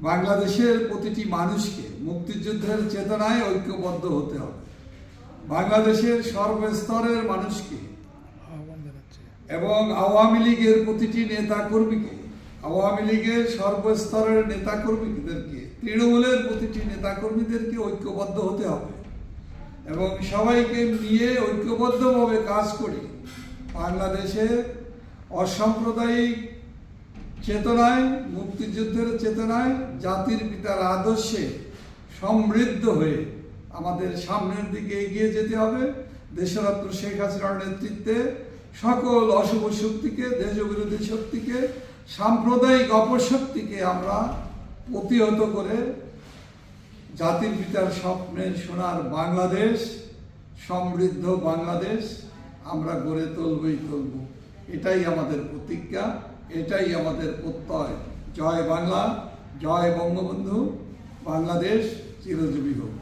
বাংলাদেশের প্রতিটি মানুষকে মুক্তিযুদ্ধের চেতনায় ঐক্যবদ্ধ হতে হবে। বাংলাদেশের সর্বস্তরের মানুষকে এবং আওয়ামী লীগের প্রতিটি নেতাকর্মীকে, আওয়ামী লীগের সর্বস্তরের নেতাকর্মীদেরকে, তৃণমূলের প্রতিটি নেতাকর্মীদেরকে ঐক্যবদ্ধ হতে হবে এবং সবাইকে নিয়ে ঐক্যবদ্ধভাবে কাজ করি বাংলাদেশে অসাম্প্রদায়িক চেতনায়, মুক্তিযুদ্ধের চেতনায়, জাতির পিতার আদর্শে সমৃদ্ধ হয়ে আমাদের সামনের দিকে এগিয়ে যেতে হবে। দেশরত্ন শেখ হাসিনার নেতৃত্বে সকল অশুভ শক্তিকে, দেশবিরোধী শক্তিকে, সাম্প্রদায়িক অপশক্তিকে আমরা প্রতিহত করে জাতির পিতার স্বপ্নের সোনার বাংলাদেশ, সমৃদ্ধ বাংলাদেশ আমরা গড়ে তুলবই তুলব। এটাই আমাদের প্রতিজ্ঞা, এটাই আমাদের প্রত্যয়। জয় বাংলা, জয় বঙ্গবন্ধু, বাংলাদেশ চিরজীবী হোক।